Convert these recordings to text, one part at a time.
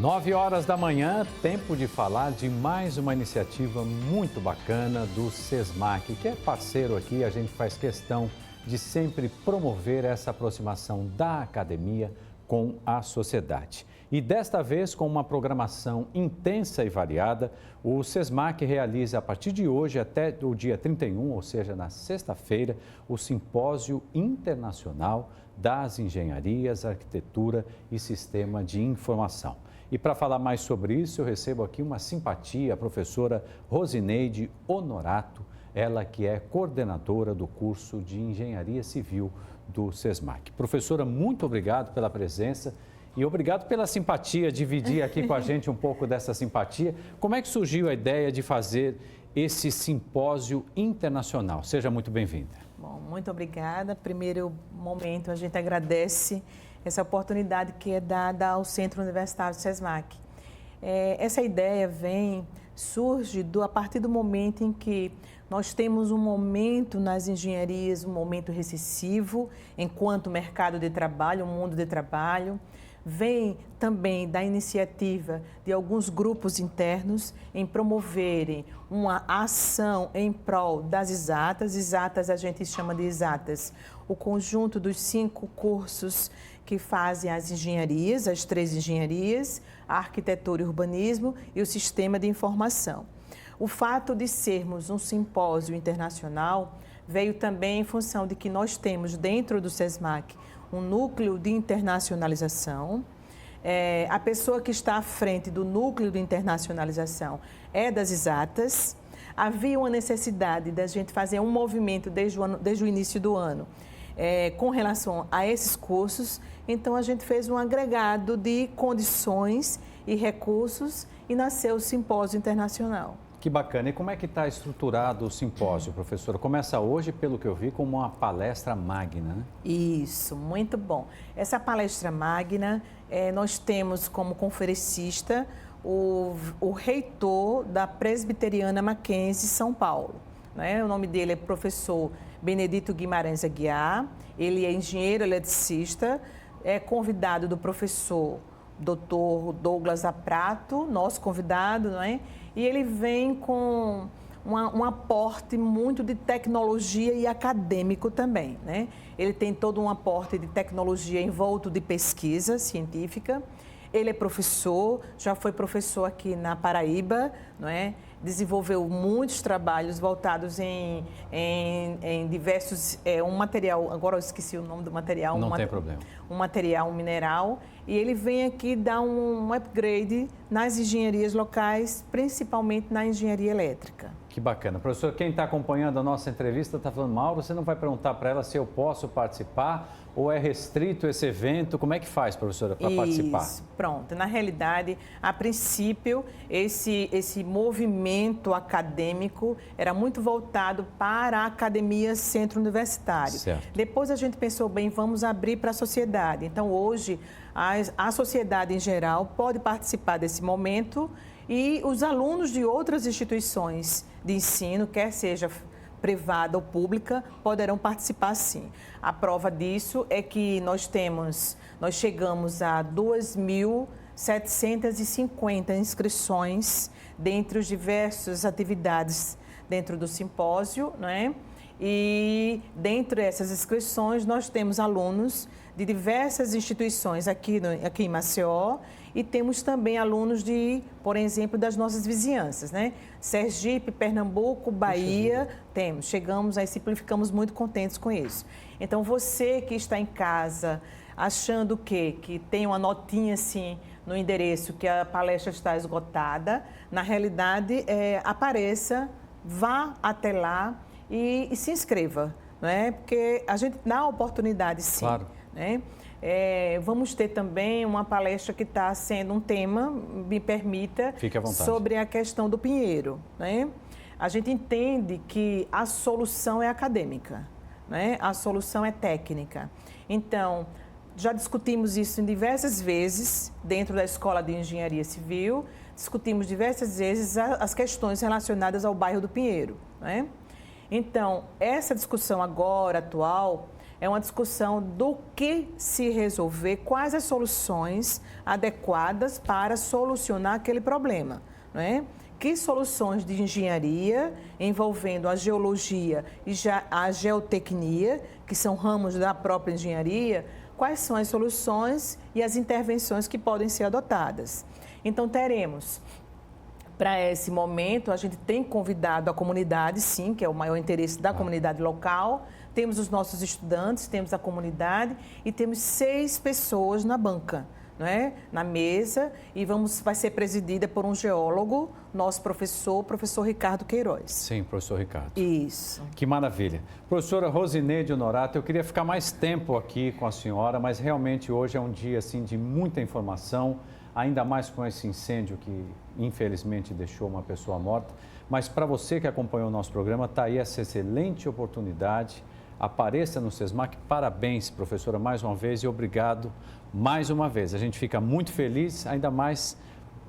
9 horas da manhã, tempo de falar de mais uma iniciativa muito bacana do SESMAC, que é parceiro aqui. A gente faz questão de sempre promover essa aproximação da academia com a sociedade. E desta vez, com uma programação intensa e variada, o SESMAC realiza a partir de hoje até o dia 31, ou seja, na sexta-feira, o Simpósio Internacional das Engenharias, Arquitetura e Sistema de Informação. E para falar mais sobre isso, eu recebo aqui uma simpatia, a professora Rosineide Honorato, ela que é coordenadora do curso de Engenharia Civil do SESMAC. Professora, muito obrigado pela presença e obrigado pela simpatia, dividir aqui com a gente um pouco dessa simpatia. Como é que surgiu a ideia de fazer esse simpósio internacional? Seja muito bem-vinda. Bom, muito obrigada. Primeiro momento, a gente agradece essa oportunidade que é dada ao Centro Universitário SESMAC. Essa ideia surge a partir do momento em que nós temos um momento nas engenharias, um momento recessivo, enquanto mercado de trabalho, mundo de trabalho. Vem também da iniciativa de alguns grupos internos em promoverem uma ação em prol das exatas. Exatas a gente chama de exatas o conjunto dos 5 cursos que fazem as engenharias, as 3 engenharias, a arquitetura e urbanismo e o sistema de informação. O fato de sermos um simpósio internacional veio também em função de que nós temos dentro do SESMAC um núcleo de internacionalização. A pessoa que está à frente do núcleo de internacionalização é das exatas. Havia uma necessidade da gente fazer um movimento desde o início do ano com relação a esses cursos. Então, a gente fez um agregado de condições e recursos e nasceu o Simpósio Internacional. Que bacana. E como é que está estruturado o simpósio, professora? Começa hoje, pelo que eu vi, como uma palestra magna, né? Isso, muito bom. Essa palestra magna, nós temos como conferencista o reitor da Presbiteriana Mackenzie, São Paulo. Né? O nome dele é professor Benedito Guimarães Aguiar, ele é engenheiro eletricista, é convidado do professor Dr. Douglas Aprato, nosso convidado, não é? E ele vem com um aporte muito de tecnologia e acadêmico também, né? Ele tem todo um aporte de tecnologia envolto de pesquisa científica. Ele é professor, já foi professor aqui na Paraíba, não é? Desenvolveu muitos trabalhos voltados em diversos, um material, agora eu esqueci o nome do material. Não tem problema. Um material mineral, e ele vem aqui dar um upgrade nas engenharias locais, principalmente na engenharia elétrica. Que bacana. Professor, quem está acompanhando a nossa entrevista está falando, Mauro, você não vai perguntar para ela se eu posso participar ou é restrito esse evento? Como é que faz, professora, para participar? Isso, pronto. Na realidade, a princípio, esse movimento acadêmico era muito voltado para a academia centro-universitário. Certo. Depois a gente pensou, bem, vamos abrir para a sociedade. Então, hoje, a sociedade em geral pode participar desse momento e os alunos de outras instituições de ensino, quer seja privada ou pública, poderão participar sim. A prova disso é que nós chegamos a 2.750 inscrições dentre as diversas atividades dentro do simpósio, não é? E dentre essas inscrições nós temos alunos de diversas instituições aqui em Maceió e temos também alunos por exemplo, das nossas vizinhanças, né? Sergipe, Pernambuco, Bahia, chegamos a ficamos muito contentes com isso. Então, você que está em casa achando que tem uma notinha assim no endereço que a palestra está esgotada, na realidade, apareça, vá até lá e se inscreva, né? Porque a gente dá a oportunidade, sim. Claro. Né? Vamos ter também uma palestra que está sendo um tema, me permita, fique à vontade, sobre a questão do pinheiro. Né? A gente entende que a solução é acadêmica, né? A solução é técnica. Então, já discutimos isso em diversas vezes dentro da Escola de Engenharia Civil, discutimos diversas vezes as questões relacionadas ao bairro do Pinheiro. Né? Então, essa discussão agora, atual, é uma discussão do que se resolver, quais as soluções adequadas para solucionar aquele problema, não é? Que soluções de engenharia envolvendo a geologia e a geotecnia, que são ramos da própria engenharia, quais são as soluções e as intervenções que podem ser adotadas. Então, teremos, para esse momento, a gente tem convidado a comunidade, sim, que é o maior interesse da comunidade local, temos os nossos estudantes, temos a comunidade e temos 6 pessoas na banca, não é? Na mesa, e vai ser presidida por um geólogo, nosso professor, o professor Ricardo Queiroz. Sim, professor Ricardo. Isso. Que maravilha. Professora Rosineide Honorato, eu queria ficar mais tempo aqui com a senhora, mas realmente hoje é um dia assim, de muita informação, ainda mais com esse incêndio que infelizmente deixou uma pessoa morta. Mas para você que acompanhou o nosso programa, está aí essa excelente oportunidade. Apareça no SESMAC. Parabéns, professora, mais uma vez, e obrigado mais uma vez. A gente fica muito feliz, ainda mais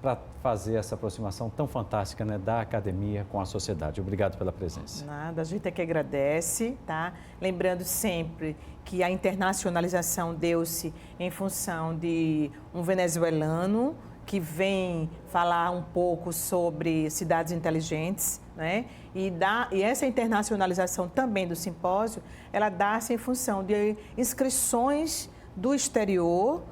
para fazer essa aproximação tão fantástica, né, da academia com a sociedade. Obrigado pela presença. Nada, a gente é que agradece, tá? Lembrando sempre que a internacionalização deu-se em função de um venezuelano que vem falar um pouco sobre cidades inteligentes, né? E essa internacionalização também do simpósio, ela dá-se em função de inscrições do exterior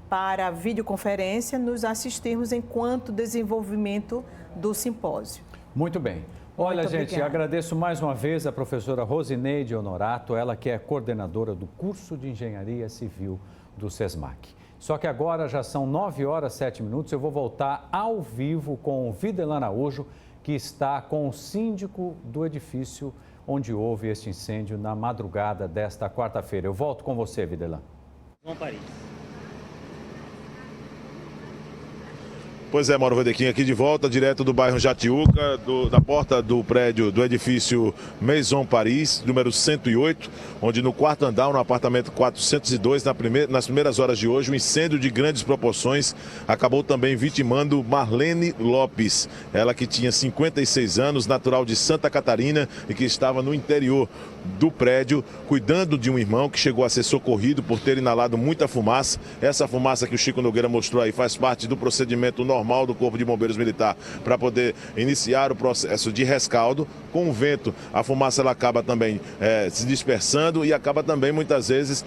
para videoconferência, nos assistirmos enquanto desenvolvimento do simpósio. Muito bem. Olha, Muito gente, obrigada. agradeço mais uma vez a professora Rosineide Honorato, ela que é coordenadora do curso de Engenharia Civil do SESMAC. Só que agora já são 9h07, eu vou voltar ao vivo com o Videlan Araújo, que está com o síndico do edifício onde houve este incêndio na madrugada desta quarta-feira. Eu volto com você, Videlan. João Paris. Pois é, Mauro Vadequim aqui de volta, direto do bairro Jatiuca, da porta do prédio do edifício Maison Paris, número 108, onde no quarto andar, no apartamento 402, nas primeiras horas de hoje, um incêndio de grandes proporções acabou também vitimando Marlene Lopes, ela que tinha 56 anos, natural de Santa Catarina e que estava no interior do prédio, cuidando de um irmão que chegou a ser socorrido por ter inalado muita fumaça. Essa fumaça que o Chico Nogueira mostrou aí faz parte do procedimento normal do Corpo de Bombeiros Militar para poder iniciar o processo de rescaldo. Com o vento, a fumaça ela acaba também se dispersando e acaba também muitas vezes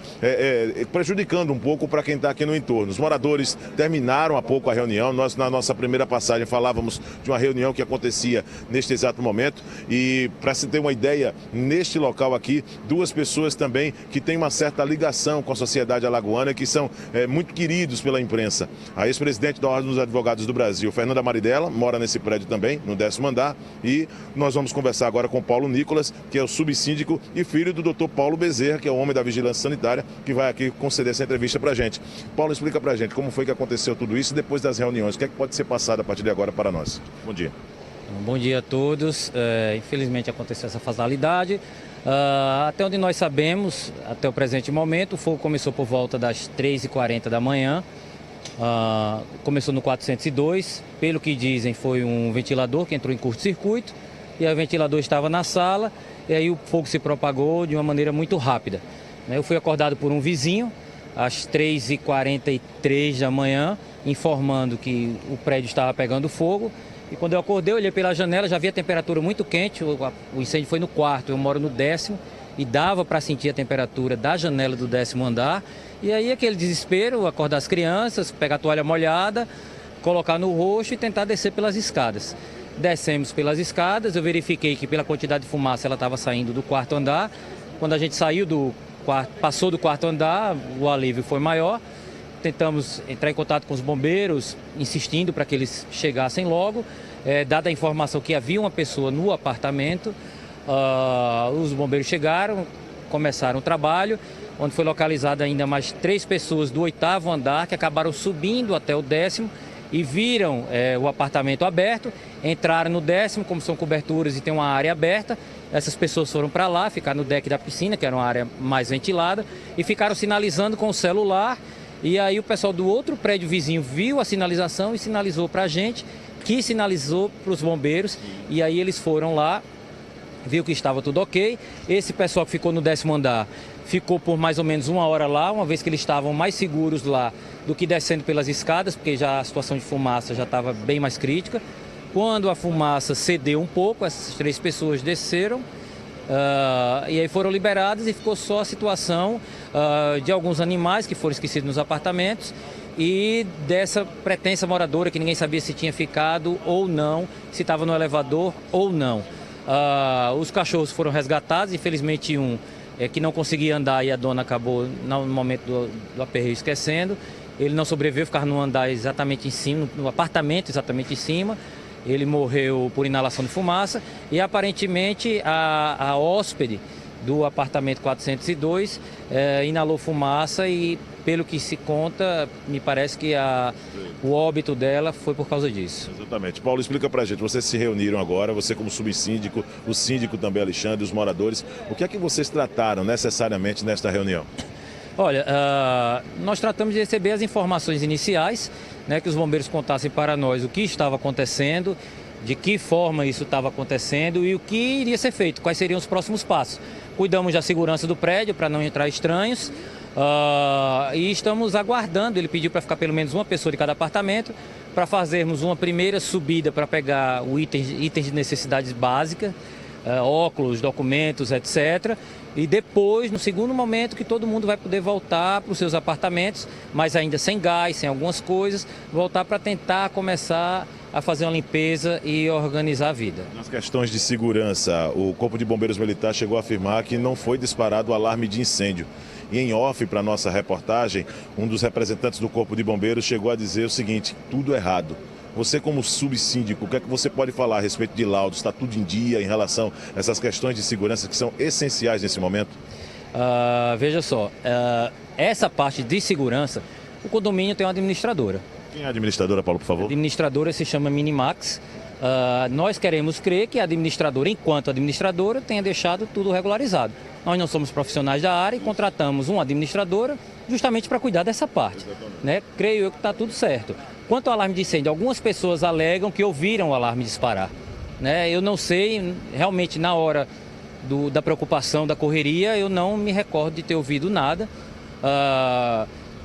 prejudicando um pouco para quem está aqui no entorno. Os moradores terminaram há pouco a reunião. Nós, na nossa primeira passagem, falávamos de uma reunião que acontecia neste exato momento. E para se ter uma ideia, neste local aqui, 2 pessoas também que têm uma certa ligação com a sociedade alagoana, que são muito queridos pela imprensa. A ex-presidente da Ordem dos Advogados do Brasil, Fernanda Maridella, mora nesse prédio também, no 10º andar, e nós vamos conversar agora com Paulo Nicolas, que é o subsíndico e filho do Dr. Paulo Bezerra, que é o homem da Vigilância Sanitária, que vai aqui conceder essa entrevista pra gente. Paulo, explica pra gente como foi que aconteceu tudo isso depois das reuniões, o que é que pode ser passado a partir de agora para nós. Bom dia. Bom dia a todos. Infelizmente aconteceu essa fatalidade. Até onde nós sabemos, até o presente momento, o fogo começou por volta das 3h40 da manhã. Começou no 402, pelo que dizem foi um ventilador que entrou em curto-circuito e o ventilador estava na sala e aí o fogo se propagou de uma maneira muito rápida. Eu fui acordado por um vizinho às 3h43 da manhã, informando que o prédio estava pegando fogo. E quando eu acordei, eu olhei pela janela, já vi a temperatura muito quente, o incêndio foi no quarto, eu moro no 10º, e dava para sentir a temperatura da janela do 10º andar. E aí aquele desespero, acordar as crianças, pegar a toalha molhada, colocar no rosto e tentar descer pelas escadas. Descemos pelas escadas, eu verifiquei que pela quantidade de fumaça ela estava saindo do 4º andar. Quando a gente saiu passou do 4º andar, o alívio foi maior. Tentamos entrar em contato com os bombeiros, insistindo para que eles chegassem logo. Dada a informação que havia uma pessoa no apartamento, os bombeiros chegaram, começaram o trabalho, onde foi localizada ainda mais 3 pessoas do 8º andar, que acabaram subindo até o 10º e viram o apartamento aberto, entraram no 10º, como são coberturas e tem uma área aberta. Essas pessoas foram para lá, ficaram no deck da piscina, que era uma área mais ventilada, e ficaram sinalizando com o celular. E aí o pessoal do outro prédio vizinho viu a sinalização e sinalizou para a gente, que sinalizou para os bombeiros, e aí eles foram lá, viu que estava tudo ok. Esse pessoal que ficou no 10º andar ficou por mais ou menos 1 hora lá, uma vez que eles estavam mais seguros lá do que descendo pelas escadas, porque já a situação de fumaça já estava bem mais crítica. Quando a fumaça cedeu um pouco, essas 3 pessoas desceram e aí foram liberadas e ficou só a situação de alguns animais que foram esquecidos nos apartamentos e dessa pretensa moradora que ninguém sabia se tinha ficado ou não, se estava no elevador ou não. Os cachorros foram resgatados, infelizmente um que não conseguia andar e a dona acabou no momento do aperreio esquecendo. Ele não sobreviveu, ficava no andar exatamente em cima, no apartamento exatamente em cima. Ele morreu por inalação de fumaça e aparentemente a hóspede do apartamento 402 inalou fumaça e, pelo que se conta, me parece que o óbito dela foi por causa disso. Exatamente. Paulo, explica pra gente, vocês se reuniram agora, você como subsíndico, o síndico também, Alexandre, os moradores, o que é que vocês trataram necessariamente nesta reunião? Olha, nós tratamos de receber as informações iniciais, né, que os bombeiros contassem para nós o que estava acontecendo, de que forma isso estava acontecendo e o que iria ser feito, quais seriam os próximos passos. Cuidamos da segurança do prédio para não entrar estranhos e estamos aguardando. Ele pediu para ficar pelo menos uma pessoa de cada apartamento para fazermos uma primeira subida para pegar itens de necessidades básicas, óculos, documentos, etc. E depois, no segundo momento, que todo mundo vai poder voltar para os seus apartamentos, mas ainda sem gás, sem algumas coisas, voltar para tentar começar a fazer uma limpeza e organizar a vida. Nas questões de segurança, o Corpo de Bombeiros Militar chegou a afirmar que não foi disparado o alarme de incêndio. E em off, para a nossa reportagem, um dos representantes do Corpo de Bombeiros chegou a dizer o seguinte: tudo errado. Você, como subsíndico, o que é que você pode falar a respeito de laudos? Está tudo em dia em relação a essas questões de segurança que são essenciais nesse momento? Veja só, essa parte de segurança, o condomínio tem uma administradora. Quem é a administradora, Paulo, por favor? A administradora se chama Minimax. Nós queremos crer que a administradora, enquanto administradora, tenha deixado tudo regularizado. Nós não somos profissionais da área e contratamos uma administradora justamente para cuidar dessa parte. Né? Creio eu que está tudo certo. Quanto ao alarme de incêndio, algumas pessoas alegam que ouviram o alarme disparar. Né? Eu não sei, realmente na hora da preocupação, da correria, eu não me recordo de ter ouvido nada.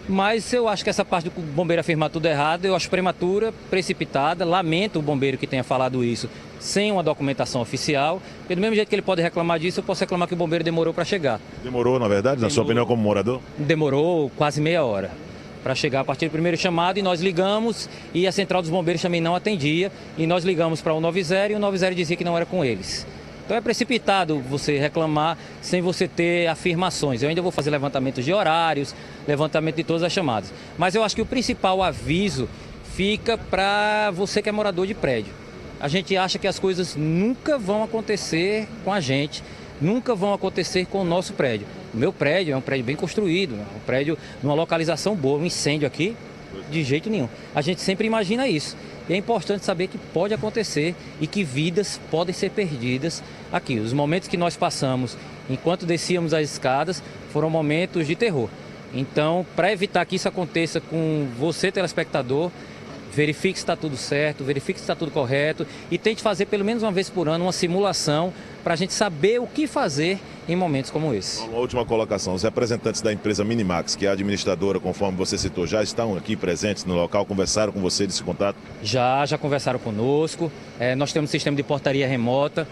Mas eu acho que essa parte do bombeiro afirmar tudo errado, eu acho prematura, precipitada. Lamento o bombeiro que tenha falado isso sem uma documentação oficial. Porque do mesmo jeito que ele pode reclamar disso, eu posso reclamar que o bombeiro demorou para chegar. Demorou, na verdade, na sua opinião como morador? Demorou quase meia hora para chegar a partir do primeiro chamado, e nós ligamos e a central dos bombeiros também não atendia. E nós ligamos para o 90 e o 90 dizia que não era com eles. Então é precipitado você reclamar sem você ter afirmações. Eu ainda vou fazer levantamento de horários, levantamento de todas as chamadas. Mas eu acho que o principal aviso fica para você que é morador de prédio. A gente acha que as coisas nunca vão acontecer com a gente, nunca vão acontecer com o nosso prédio. O meu prédio é um prédio bem construído, um prédio numa localização boa. Um incêndio aqui, de jeito nenhum. A gente sempre imagina isso. E é importante saber que pode acontecer e que vidas podem ser perdidas aqui. Os momentos que nós passamos enquanto descíamos as escadas foram momentos de terror. Então, para evitar que isso aconteça com você, telespectador, verifique se está tudo certo, verifique se está tudo correto e tente fazer pelo menos uma vez por ano uma simulação para a gente saber o que fazer em momentos como esse. Uma última colocação, os representantes da empresa Minimax, que é a administradora, conforme você citou, já estão aqui presentes no local, conversaram com você desse contato? Já conversaram conosco, nós temos um sistema de portaria remota.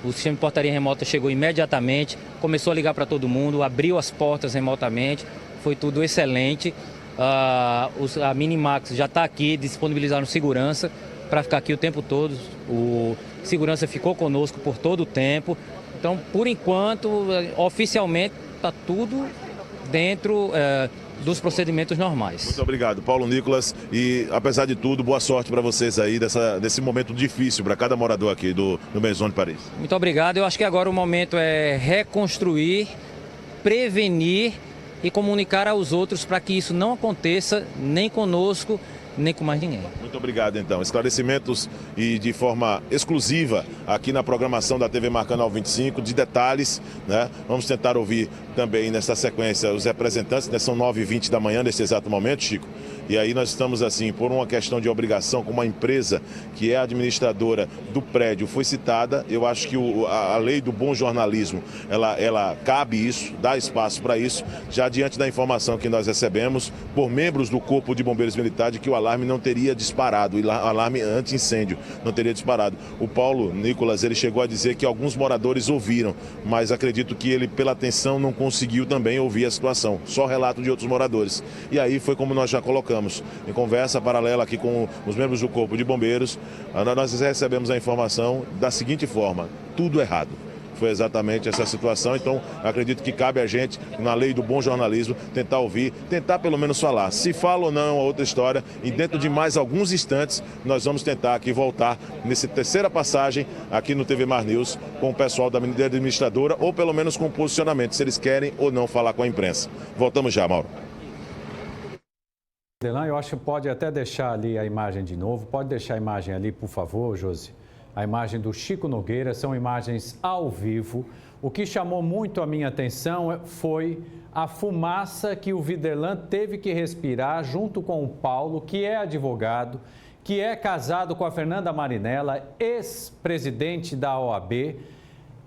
O sistema de portaria remota chegou imediatamente, começou a ligar para todo mundo, abriu as portas remotamente, foi tudo excelente. A Minimax já está aqui, disponibilizaram segurança para ficar aqui o tempo todo. O segurança ficou conosco por todo o tempo. Então, por enquanto, oficialmente, está tudo dentro dos procedimentos normais. Muito obrigado, Paulo Nicolas. E, apesar de tudo, boa sorte para vocês aí desse momento difícil para cada morador aqui do Maison de Paris. Muito obrigado. Eu acho que agora o momento é reconstruir, prevenir e comunicar aos outros para que isso não aconteça nem conosco, nem com mais ninguém. Muito obrigado, então. Esclarecimentos e de forma exclusiva aqui na programação da TV Marcanal 25, de detalhes, né? Vamos tentar ouvir também nessa sequência os representantes, né, são 9h20 da manhã nesse exato momento, Chico. E aí nós estamos assim, por uma questão de obrigação, como uma empresa que é a administradora do prédio foi citada, eu acho que a lei do bom jornalismo, ela cabe isso, dá espaço para isso, já diante da informação que nós recebemos por membros do Corpo de Bombeiros Militar de que o alarme não teria disparado, o alarme anti-incêndio não teria disparado. O Paulo Nicolas, ele chegou a dizer que alguns moradores ouviram, mas acredito que ele, pela atenção, não conseguiu também ouvir a situação, só relato de outros moradores. E aí foi como nós já colocamos, em conversa paralela aqui com os membros do Corpo de Bombeiros, nós recebemos a informação da seguinte forma: tudo errado. Foi exatamente essa situação, então acredito que cabe a gente, na lei do bom jornalismo, tentar ouvir, tentar pelo menos falar. Se fala ou não é outra história, e dentro de mais alguns instantes nós vamos tentar aqui voltar nessa terceira passagem aqui no TV Mar News com o pessoal da administradora, ou pelo menos com o posicionamento, se eles querem ou não falar com a imprensa. Voltamos já, Mauro. Eu acho que pode até deixar ali a imagem de novo. Pode deixar a imagem ali, por favor, Josi. A imagem do Chico Nogueira, são imagens ao vivo. O que chamou muito a minha atenção foi a fumaça que o Viderlan teve que respirar junto com o Paulo, que é advogado, que é casado com a Fernanda Marinella, ex-presidente da OAB.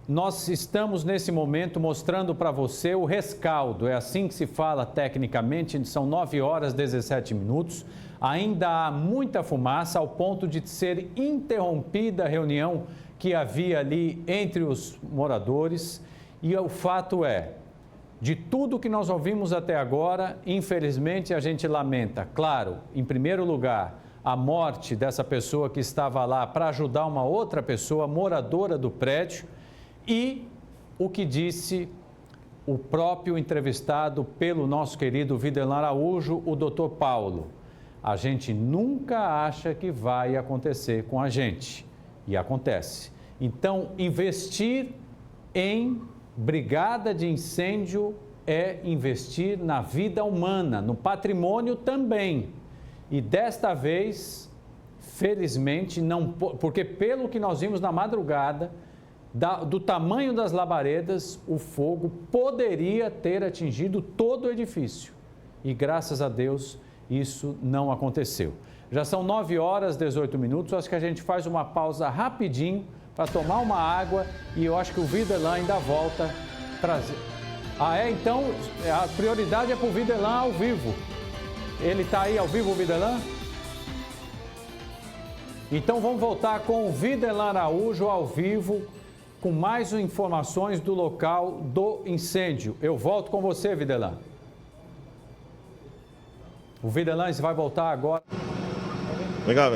Nós estamos nesse momento mostrando para você o rescaldo, é assim que se fala tecnicamente, são 9h17. Ainda há muita fumaça ao ponto de ser interrompida a reunião que havia ali entre os moradores. E o fato é, de tudo que nós ouvimos até agora, infelizmente a gente lamenta, claro, em primeiro lugar, a morte dessa pessoa que estava lá para ajudar uma outra pessoa moradora do prédio. E o que disse o próprio entrevistado pelo nosso querido Viderlan Araújo, o doutor Paulo: a gente nunca acha que vai acontecer com a gente, e acontece. Então, investir em brigada de incêndio é investir na vida humana, no patrimônio também. E desta vez, felizmente, não, porque pelo que nós vimos na madrugada, do tamanho das labaredas, o fogo poderia ter atingido todo o edifício. E graças a Deus, isso não aconteceu. Já são 9h18, acho que a gente faz uma pausa rapidinho para tomar uma água e eu acho que o Viderlan ainda volta trazer. Então a prioridade é para o Viderlan ao vivo. Ele está aí ao vivo, o Viderlan? Então vamos voltar com o Viderlan Araújo ao vivo, com mais informações do local do incêndio. Eu volto com você, Viderlan. O Viderlan vai voltar agora. Vem cá.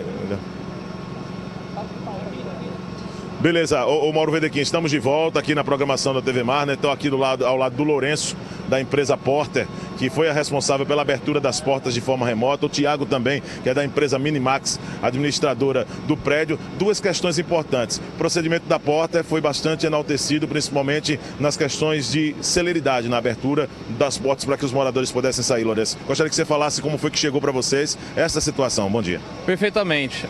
Beleza, ô Mauro Vedequim, estamos de volta aqui na programação da TV Mar, né? Estou aqui ao lado do Lourenço, da empresa Porter, que foi a responsável pela abertura das portas de forma remota. O Tiago também, que é da empresa Minimax, administradora do prédio. Duas questões importantes. O procedimento da porta foi bastante enaltecido, principalmente nas questões de celeridade na abertura das portas para que os moradores pudessem sair, Lourenço. Gostaria que você falasse como foi que chegou para vocês essa situação. Bom dia. Perfeitamente.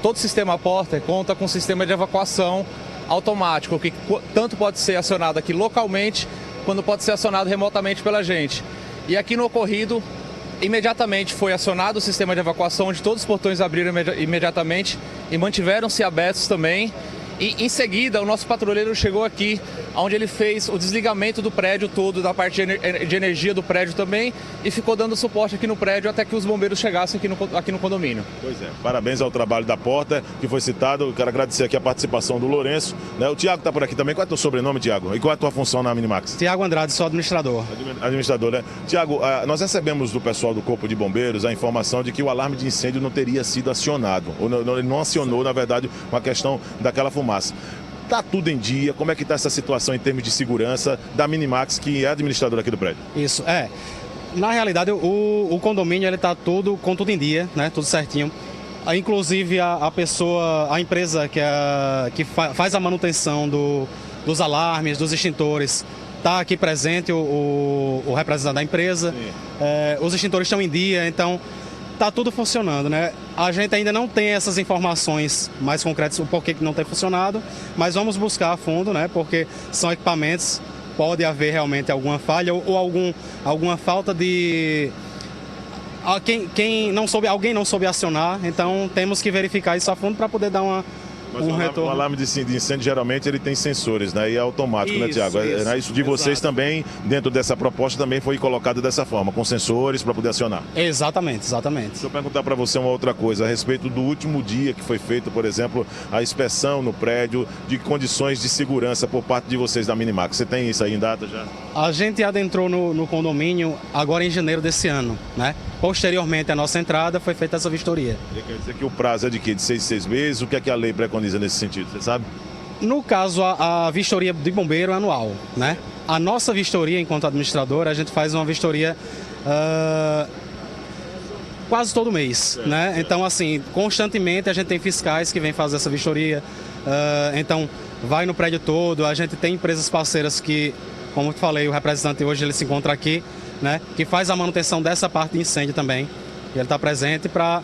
Todo sistema Porter conta com um sistema de evacuação automático, que tanto pode ser acionado aqui localmente, quanto pode ser acionado remotamente pela gente. E aqui no ocorrido, imediatamente foi acionado o sistema de evacuação, onde todos os portões abriram imediatamente e mantiveram-se abertos também. E em seguida, o nosso patrulheiro chegou aqui, onde ele fez o desligamento do prédio todo, da parte de energia do prédio também, e ficou dando suporte aqui no prédio até que os bombeiros chegassem aqui no condomínio. Pois é, parabéns ao trabalho da Porta, que foi citado. Eu quero agradecer aqui a participação do Lourenço, né? O Tiago está por aqui também. Qual é o teu sobrenome, Tiago? E qual é a tua função na Minimax? Tiago Andrade, sou administrador. Administrador, né? Tiago, nós recebemos do pessoal do Corpo de Bombeiros a informação de que o alarme de incêndio não teria sido acionado, ou ele não acionou, na verdade, uma questão daquela fumaça. Está tudo em dia? Como é que está essa situação em termos de segurança da Minimax, que é administradora aqui do prédio? Isso, na realidade, o condomínio ele está com tudo em dia, né? Tudo certinho. Inclusive a empresa que faz a manutenção dos alarmes, dos extintores, está aqui presente, o representante da empresa. Os extintores estão em dia, então está tudo funcionando, né? A gente ainda não tem essas informações mais concretas, o porquê que não tem funcionado, mas vamos buscar a fundo, né? Porque são equipamentos pode haver realmente alguma falha ou alguma falta de... Alguém não soube acionar, então temos que verificar isso a fundo para poder dar Mas um retorno. O alarme de incêndio geralmente ele tem sensores, né? E é automático, né, Tiago? Isso de vocês exato. Também, dentro dessa proposta, também foi colocado dessa forma, com sensores para poder acionar. Exatamente. Deixa eu perguntar para você uma outra coisa, a respeito do último dia que foi feito, por exemplo, a inspeção no prédio de condições de segurança por parte de vocês da Minimax. Você tem isso aí em data já? A gente adentrou no condomínio agora em janeiro desse ano, né? Posteriormente à nossa entrada foi feita essa vistoria. E quer dizer que o prazo é de quê? De 6 meses? O que é que a lei preconiza nesse sentido, você sabe? No caso, a vistoria de bombeiro é anual, né? A nossa vistoria, enquanto administradora, a gente faz uma vistoria quase todo mês, né? Então, assim, constantemente a gente tem fiscais que vêm fazer essa vistoria. Então, vai no prédio todo, a gente tem empresas parceiras que, como eu falei, o representante hoje ele se encontra aqui, né? Que faz a manutenção dessa parte de incêndio também. E ele está presente para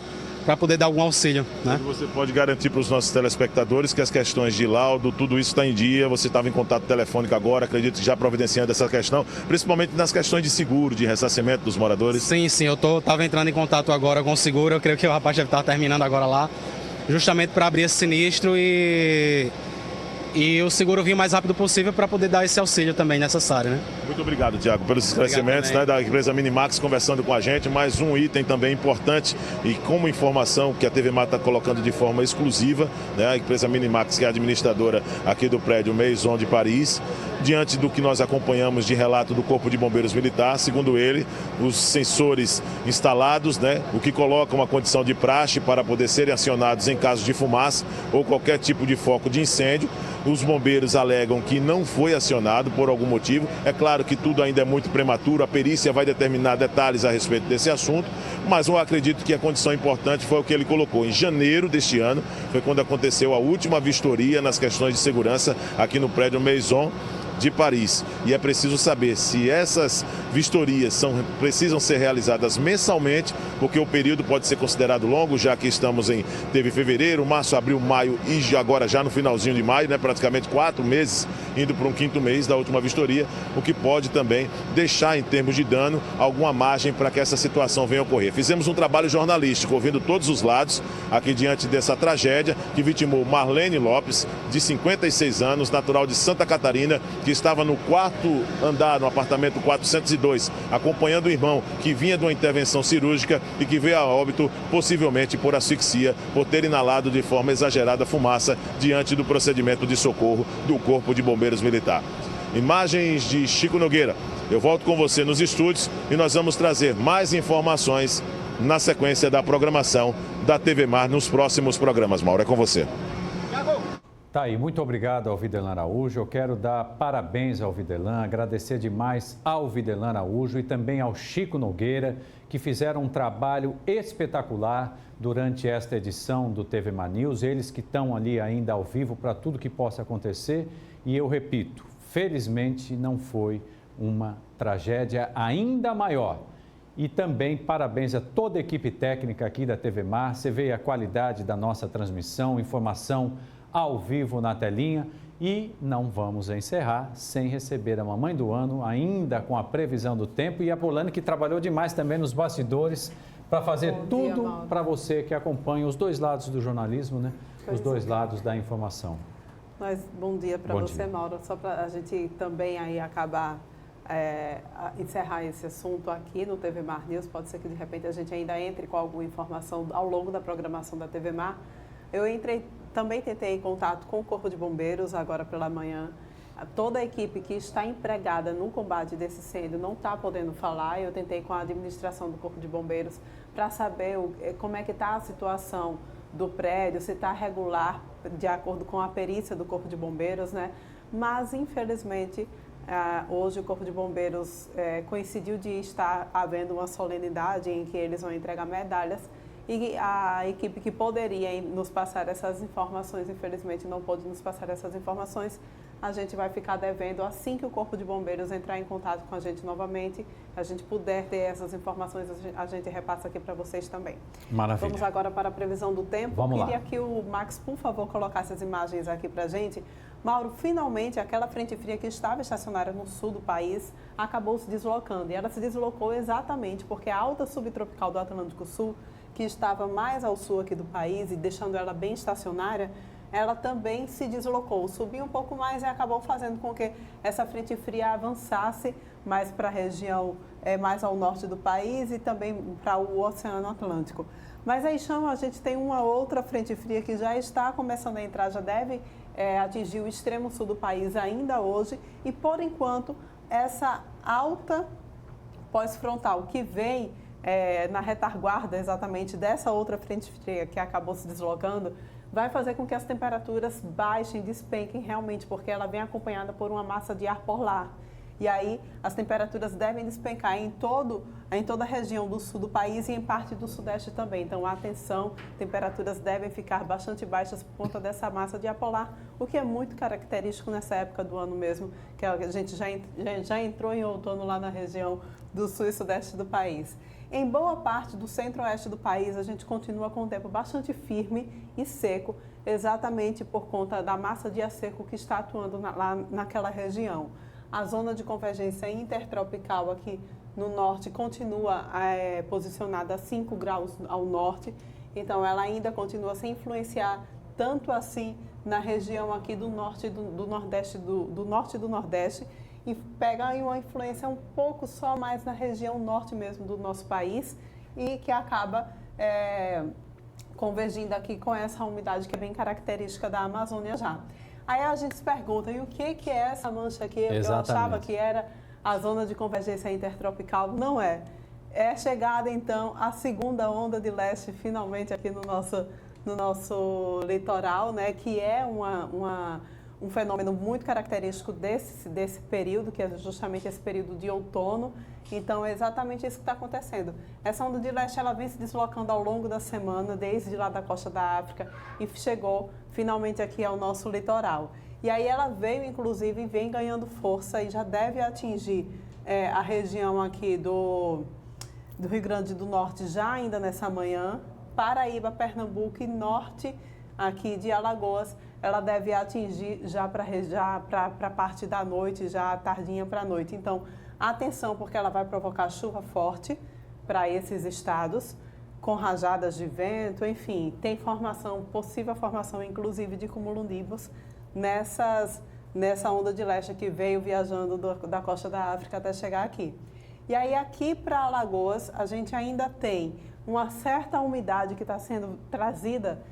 poder dar algum auxílio, né? Você pode garantir para os nossos telespectadores que as questões de laudo, tudo isso está em dia, você estava em contato telefônico agora, acredito que já providenciando essa questão, principalmente nas questões de seguro, de ressarcimento dos moradores. Sim, eu estava entrando em contato agora com o seguro, eu creio que o rapaz deve estar terminando agora lá, justamente para abrir esse sinistro e o seguro vir o mais rápido possível para poder dar esse auxílio também necessário, né? Muito obrigado, Tiago, pelos esclarecimentos, né, da empresa Minimax conversando com a gente. Mais um item também importante e como informação que a TV Mar está colocando de forma exclusiva, né, a empresa Minimax, que é a administradora aqui do prédio Maison de Paris, diante do que nós acompanhamos de relato do Corpo de Bombeiros Militar, segundo ele, os sensores instalados, né, o que coloca uma condição de praxe para poder serem acionados em caso de fumaça ou qualquer tipo de foco de incêndio. Os bombeiros alegam que não foi acionado por algum motivo. É claro que tudo ainda é muito prematuro, a perícia vai determinar detalhes a respeito desse assunto, mas eu acredito que a condição importante foi o que ele colocou. Em janeiro deste ano, foi quando aconteceu a última vistoria nas questões de segurança aqui no prédio Maison de Paris. E é preciso saber se essas vistorias precisam ser realizadas mensalmente, porque o período pode ser considerado longo, já que teve fevereiro, março, abril, maio e agora já no finalzinho de maio, né, praticamente 4 meses, indo para um 5º mês da última vistoria, o que pode também deixar, em termos de dano, alguma margem para que essa situação venha a ocorrer. Fizemos um trabalho jornalístico, ouvindo todos os lados, aqui diante dessa tragédia, que vitimou Marlene Lopes, de 56 anos, natural de Santa Catarina, que estava no 4º andar, no apartamento 402, acompanhando o irmão que vinha de uma intervenção cirúrgica e que veio a óbito, possivelmente por asfixia, por ter inalado de forma exagerada fumaça diante do procedimento de socorro do Corpo de Bombeiros Militar. Imagens de Chico Nogueira. Eu volto com você nos estúdios e nós vamos trazer mais informações na sequência da programação da TV Mar nos próximos programas. Mauro, é com você. Tá aí, muito obrigado ao Videlan Araújo. Eu quero dar parabéns ao Videlan, agradecer demais ao Videlan Araújo e também ao Chico Nogueira, que fizeram um trabalho espetacular durante esta edição do TV Mar News. Eles que estão ali ainda ao vivo para tudo que possa acontecer. E eu repito, felizmente não foi uma tragédia ainda maior. E também parabéns a toda a equipe técnica aqui da TV Mar. Você vê a qualidade da nossa transmissão, informação ao vivo na telinha. E não vamos encerrar sem receber a mamãe do ano, ainda com a previsão do tempo, e a Polane, que trabalhou demais também nos bastidores para fazer tudo para você que acompanha os dois lados do jornalismo, né? Os dois lados da informação. Bom dia para você, Mauro. Só para a gente também aí acabar, encerrar esse assunto aqui no TV Mar News, pode ser que de repente a gente ainda entre com alguma informação ao longo da programação da TV Mar. Também tentei contato com o Corpo de Bombeiros agora pela manhã. Toda a equipe que está empregada no combate desse incêndio não está podendo falar. Eu tentei com a administração do Corpo de Bombeiros para saber como é que está a situação do prédio, se está regular de acordo com a perícia do Corpo de Bombeiros, né? Mas, infelizmente, hoje o Corpo de Bombeiros coincidiu de estar havendo uma solenidade em que eles vão entregar medalhas. E a equipe que poderia nos passar essas informações, infelizmente, não pôde nos passar essas informações. A gente vai ficar devendo assim que o Corpo de Bombeiros entrar em contato com a gente novamente, a gente puder ter essas informações, a gente repassa aqui para vocês também. Maravilha. Vamos agora para a previsão do tempo. Vamos lá. Queria que o Max, por favor, colocasse as imagens aqui para a gente. Mauro, finalmente aquela frente fria que estava estacionária no sul do país acabou se deslocando. E ela se deslocou exatamente porque a alta subtropical do Atlântico Sul, que estava mais ao sul aqui do país e deixando ela bem estacionária, ela também se deslocou, subiu um pouco mais e acabou fazendo com que essa frente fria avançasse mais para a região mais ao norte do país e também para o Oceano Atlântico. Mas aí, Chama, a gente tem uma outra frente fria que já está começando a entrar, já deve atingir o extremo sul do país ainda hoje e, por enquanto, essa alta pós-frontal que vem na retaguarda exatamente dessa outra frente fria que acabou se deslocando, vai fazer com que as temperaturas baixem, despenquem realmente, porque ela vem acompanhada por uma massa de ar polar. E aí as temperaturas devem despencar em toda a região do sul do país e em parte do sudeste também. Então, atenção, temperaturas devem ficar bastante baixas por conta dessa massa de ar polar, o que é muito característico nessa época do ano mesmo, que a gente já entrou em outono lá na região do sul e sudeste do país. Em boa parte do centro-oeste do país, a gente continua com um tempo bastante firme e seco, exatamente por conta da massa de ar seco que está atuando lá naquela região. A zona de convergência intertropical aqui no norte continua posicionada a 5 graus ao norte, então ela ainda continua sem influenciar tanto assim na região aqui do norte do nordeste, do norte e do nordeste, e pega aí uma influência um pouco só mais na região norte mesmo do nosso país e que acaba convergindo aqui com essa umidade que é bem característica da Amazônia já. Aí a gente se pergunta, e o que é essa mancha aqui? Exatamente. Eu achava que era a zona de convergência intertropical, não é. É chegada então a segunda onda de leste finalmente aqui no nosso litoral, né, que é um fenômeno muito característico desse período, que é justamente esse período de outono. Então, é exatamente isso que está acontecendo. Essa onda de leste, ela vem se deslocando ao longo da semana, desde lá da costa da África, e chegou finalmente aqui ao nosso litoral. E aí ela veio, inclusive, e vem ganhando força e já deve atingir a região aqui do Rio Grande do Norte, já ainda nessa manhã, Paraíba, Pernambuco e norte aqui de Alagoas, ela deve atingir já para a parte da noite, já tardinha para a noite. Então, atenção, porque ela vai provocar chuva forte para esses estados, com rajadas de vento, enfim, tem possível formação, inclusive, de cumulonimbus nessa onda de leste que veio viajando da costa da África até chegar aqui. E aí, aqui para Alagoas, a gente ainda tem uma certa umidade que está sendo trazida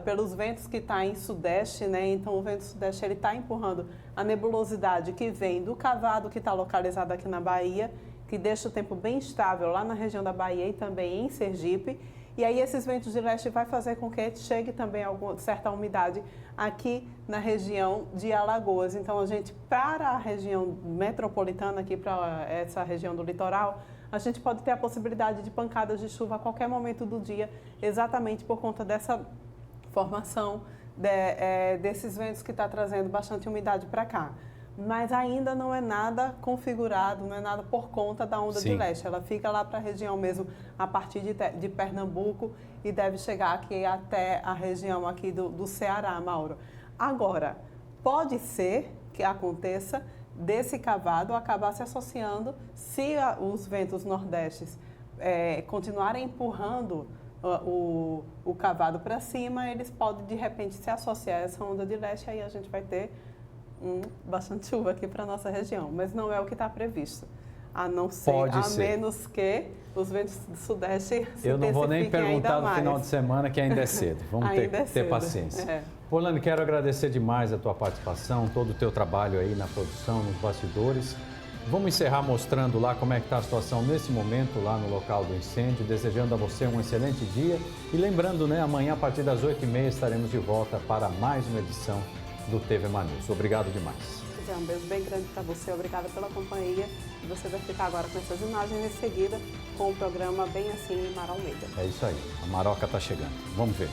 pelos ventos que está em sudeste, né? Então o vento sudeste ele está empurrando a nebulosidade que vem do cavado que está localizado aqui na Bahia, que deixa o tempo bem estável lá na região da Bahia e também em Sergipe. E aí esses ventos de leste vai fazer com que chegue também certa umidade aqui na região de Alagoas. Então a gente, para a região metropolitana, aqui para essa região do litoral, a gente pode ter a possibilidade de pancadas de chuva a qualquer momento do dia, exatamente por conta dessa formação desses ventos que está trazendo bastante umidade para cá. Mas ainda não é nada configurado, não é nada por conta da onda de leste. Ela fica lá para a região mesmo, a partir de Pernambuco, e deve chegar aqui até a região aqui do Ceará, Mauro. Agora, pode ser que aconteça desse cavado acabar se associando, se os ventos nordestes continuarem empurrando o cavado para cima, eles podem de repente se associar a essa onda de leste, aí a gente vai ter bastante chuva aqui para a nossa região, mas não é o que está previsto. A não ser, menos que os ventos do sudeste se Eu não vou nem perguntar no final de semana, que ainda é cedo. Vamos ter paciência. Polani, quero agradecer demais a tua participação, todo o teu trabalho aí na produção, nos bastidores. Vamos encerrar mostrando lá como é que está a situação nesse momento lá no local do incêndio, desejando a você um excelente dia e lembrando, né, amanhã a partir das 8h30 estaremos de volta para mais uma edição do TV Manaus. Obrigado demais. Um beijo bem grande para você, obrigada pela companhia. E você vai ficar agora com essas imagens em seguida com o programa Bem Assim, Mara Almeida. É isso aí, a Maroca está chegando. Vamos ver.